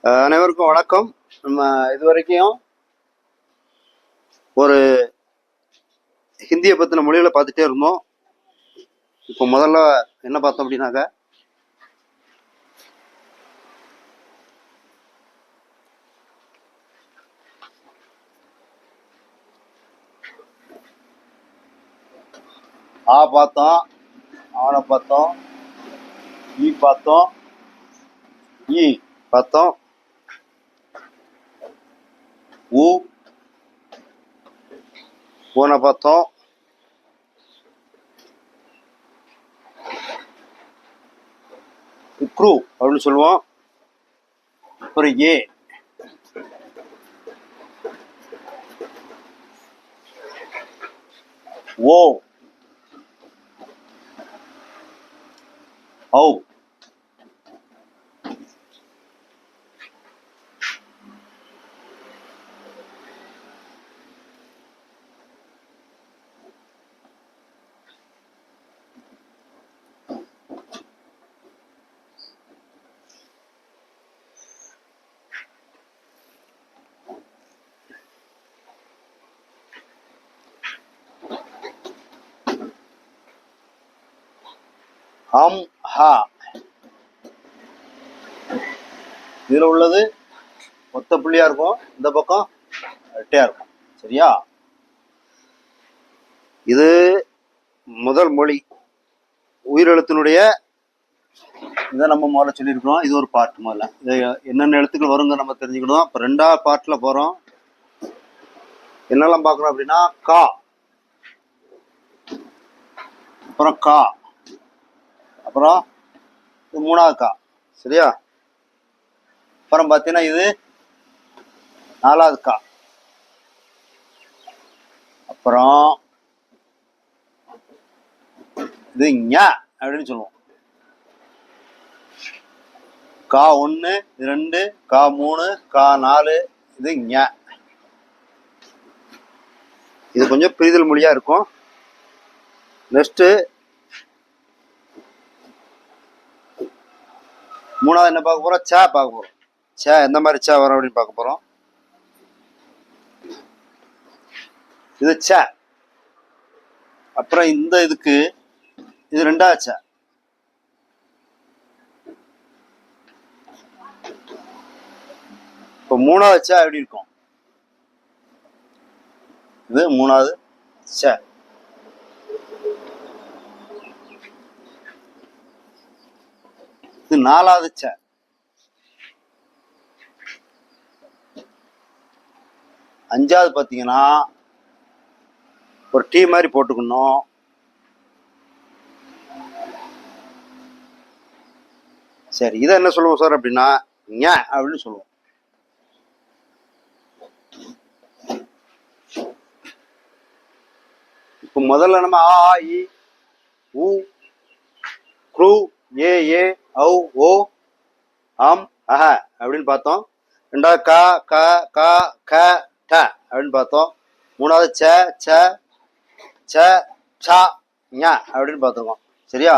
அனைவருக்கும் வணக்கம். நம்ம இதுவரைக்கும் ஒரு ஹிந்தியை பற்றின மொழிகளை பார்த்துட்டே இருந்தோம். இப்போ முதல்ல என்ன பார்த்தோம் அப்படின்னாக்க ஆ பார்த்தோம், அவனை பார்த்தோம், ஈ பார்த்தோம், ஈ பார்த்தோம், ஊ ஊனை பார்த்தோம், க்ரூ அப்படின்னு சொல்லுவோம். அப்புறம் ஏ, ஓ, ஔ, ஹம், ஹா. இதில் உள்ளது ஒத்த புள்ளியா இருக்கும், இந்த பக்கம் ரெட்டையா இருக்கும். சரியா? இது முதல் மொழி உயிரெழுத்தினுடைய இதை நம்ம முதல்ல சொல்லியிருக்கிறோம். இது ஒரு பார்ட். முதல்ல இது என்னென்ன எழுத்துக்கள் வருங்க நம்ம தெரிஞ்சுக்கணும். இப்போ ரெண்டாவது பார்ட்டில் போகிறோம். என்னெல்லாம் பார்க்குறோம் அப்படின்னா கா, அப்புறம் கா, அப்புறம் இது மூணாவது கா. சரியா? அப்புறம் பார்த்தீங்கன்னா இது நாலாவது கா. அப்புறம் இது ஞ அப்படின்னு சொல்லுவோம். கா 1, 2, கா 3, கா 4, இது ஞ. இது கொஞ்சம் பிரிதல் மொழியா இருக்கும். நெக்ஸ்ட் மூணாவது என்ன பார்க்க போறோம்? ச பார்க்க போறோம். ச எந்த மாதிரி ச வரும் அப்படின்னு பார்க்க போறோம். இது ச. அப்புறம் இந்த இதுக்கு இது ரெண்டாவது ச. இப்போ மூணாவது ச எப்படி இருக்கும்? இது மூணாவது ச. இது நாலாவது ச. அஞ்சாவது பார்த்தீங்கன்னா ஒரு டீ மாதிரி போட்டுக்கணும். சரி, இதை என்ன சொல்லுவோம் சார் அப்படின்னா ஞ அப்படின்னு சொல்லுவோம். இப்போ முதல்ல நம்ம ஆ, இ, ஊ, க்ரூ, ஏ, ஔ, ஓ, ஆம், அஹ அப்படின்னு பார்த்தோம். ரெண்டாவது க, க, க, க, ட அப்படின்னு பார்த்தோம். மூணாவது ச, ச, ச, ச, ஞ அப்படின்னு பார்த்துருக்கோம். சரியா?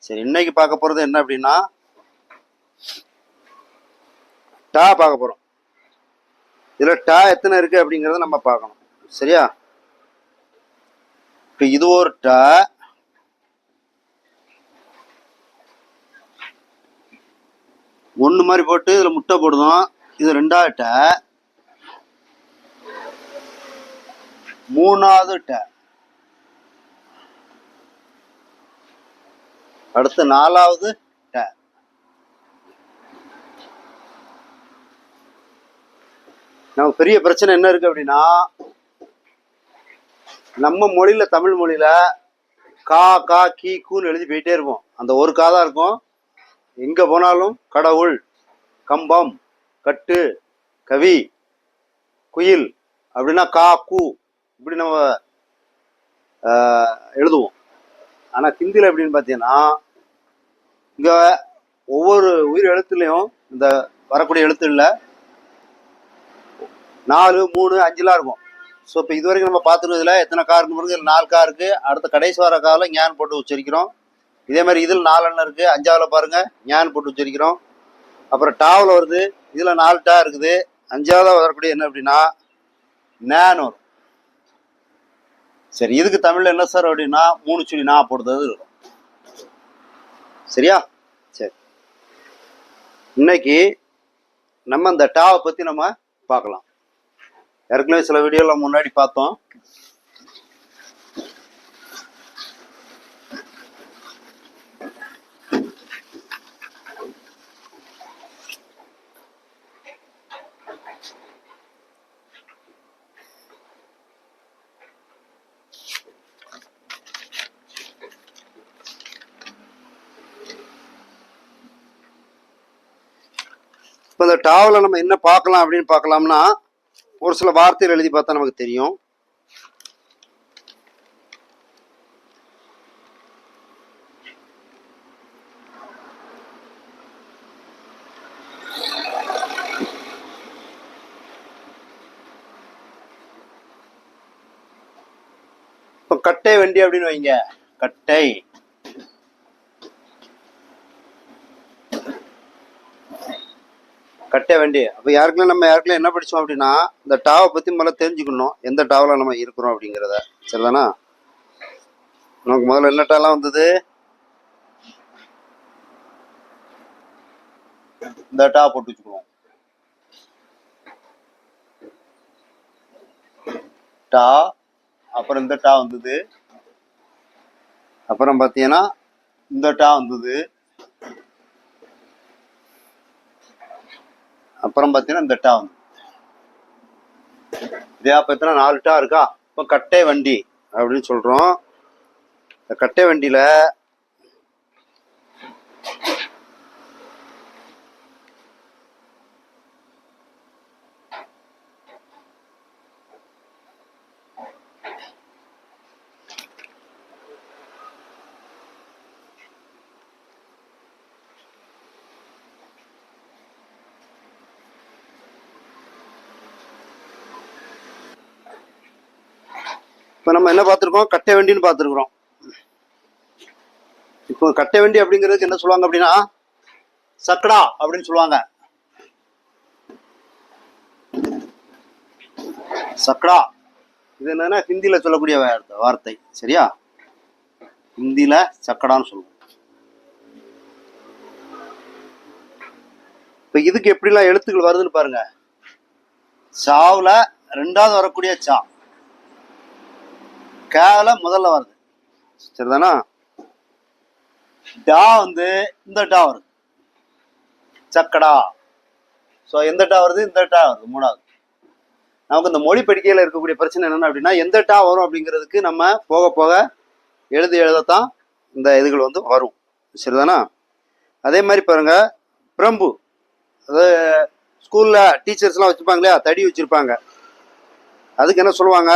சரி, இன்னைக்கு பார்க்க போறது என்ன அப்படின்னா டா பார்க்க போறோம். இதுல டா எத்தனை இருக்கு அப்படிங்கறத நம்ம பார்க்கணும். சரியா? இப்ப இது ஒரு டா, ஒண்ணு மாதிரி போட்டு இதுல முட்டை போடுதோம். இது ரெண்டாவது டா, மூணாவது டா, அடுத்து நாலாவது டா. நமக்கு பெரிய பிரச்சனை என்ன இருக்கு அப்படின்னா நம்ம மொழியில, தமிழ் மொழியில கா, கா, கீ, கூன்னு எழுதி போயிட்டே இருப்போம். அந்த ஒரு கா தான் இருக்கும். எங்க போனாலும் கடவுள், கம்பம், கட்டு, கவி, குயில் அப்படின்னா கா, கூ இப்படி நம்ம எழுதுவோம். ஆனா ஹிந்தியில எப்படின்னு பார்த்தீங்கன்னா இங்க ஒவ்வொரு உயிர் எழுத்துலையும் இந்த வரக்கூடிய எழுத்துல 4, 3, 5 இருக்கும். ஸோ இப்போ இது வரைக்கும் நம்ம பார்த்துருந்ததுல எத்தனை கா இருக்கு பாருங்க. இதில் 4 கா இருக்கு. அடுத்த கடைசி வர கால ஞான் போட்டு உச்சரிக்கிறோம். இதே மாதிரி இதில் 4 இருக்கு. 5ஆவில் பாருங்க ஞான் போட்டு உச்சரிக்கிறோம். அப்புறம் டாவில் வருது, இதில் 4 டா இருக்குது. 5ஆவதாக வரக்கூடிய என்ன அப்படின்னா நேன்னு வரும். சரி, இதுக்கு தமிழில் என்ன சார் அப்படின்னா 3 சுழி நான் போடுறது இருக்கும். சரியா? சரி, இன்னைக்கு நம்ம இந்த டாவை பற்றி நம்ம பார்க்கலாம். ஏற்கனவே சில வீடியோவில் முன்னாடி பார்த்தோம். இப்போ இந்த டாவில் நம்ம என்ன பார்க்கலாம் அப்படின்னு பார்க்கலாம்னா, ஒரு சில வார்த்தைகள் எழுதி பார்த்தா நமக்கு தெரியும். இப்போ கட்டை வண்டி அப்படின்னு வைங்க. கட்டை, கட்டை வண்டி. அப்போ நம்ம யாருக்கெல்லாம் என்ன படித்தோம் அப்படின்னா, இந்த டாவை பற்றி முதல்ல தெரிஞ்சுக்கணும், எந்த டாவில் நம்ம இருக்கிறோம் அப்படிங்கிறத. சரிதானா? நமக்கு முதல்ல என்ன டாலாம் வந்தது? இந்த டா போட்டு வச்சுக்குவோம். டா, அப்புறம் இந்த டா வந்தது. அப்புறம் பார்த்தீங்கன்னா இந்த டா வந்தது. அப்புறம் பார்த்தீங்கன்னா இந்த டா வந்து இதே பார்த்தீங்கன்னா 4 டா இருக்கா. இப்போ கட்டை வண்டி அப்படின்னு சொல்கிறோம். இந்த கட்டை வண்டியில் இப்போ நம்ம என்ன பார்த்துருக்கோம்? கட்டை வண்டின்னு பார்த்துருக்குறோம். இப்போ கட்டை வண்டி அப்படிங்கிறதுக்கு என்ன சொல்லுவாங்க அப்படின்னா சக்கடா அப்படின்னு சொல்லுவாங்க. சக்கடா இது என்னன்னா ஹிந்தியில சொல்லக்கூடிய வார்த்தை. சரியா? ஹிந்தியில சக்கடான்னு சொல்லுவோம். இப்போ இதுக்கு எப்படிலாம் எழுத்துக்கள் வருதுன்னு பாருங்க. சாவுல 2வது வரக்கூடிய சா, கேல முதல்ல வருது. சரிதானா? டா வந்து இந்த டா வருது, சக்கடா. ஸோ எந்த டா வருது? இந்த டா வருது 3வது. நமக்கு இந்த மொழி படிக்கையில் இருக்கக்கூடிய பிரச்சனை என்னென்ன அப்படின்னா, எந்த டா வரும் அப்படிங்கிறதுக்கு நம்ம போக போக எழுதத்தான் இந்த இதுகள் வந்து வரும். சரிதானா? அதே மாதிரி பாருங்க, பிரம்பு, அதாவது ஸ்கூலில் டீச்சர்ஸ்லாம் வச்சுருப்பாங்க இல்லையா, தடி வச்சுருப்பாங்க. அதுக்கு என்ன சொல்லுவாங்க?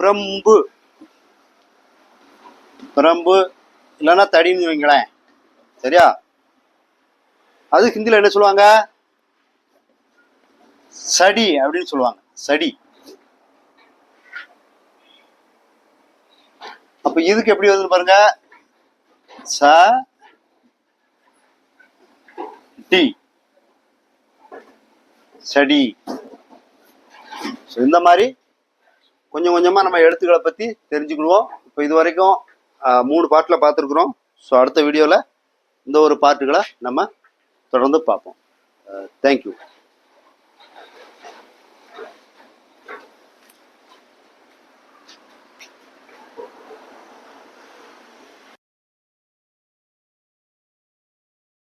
பிரம்பு, பிரம்பு இல்லைன்னா தடின்னு வைங்களேன். சரியா? அது ஹிந்தியில் என்ன சொல்லுவாங்க? சடி அப்படின்னு சொல்லுவாங்க. சடி. அப்ப இதுக்கு எப்படி வருதுன்னு பாருங்க. ச டி, சடி. இந்த மாதிரி கொஞ்சம் கொஞ்சமா நம்ம எழுத்துக்களை பத்தி தெரிஞ்சுக்கிடுவோம். இப்போ இது வரைக்கும் 3 பார்ட்டில் பார்த்துருக்குறோம். ஸோ அடுத்த வீடியோவில் இந்த ஒரு பார்ட்டுகளை நம்ம தொடர்ந்து பார்ப்போம். தேங்க்யூ.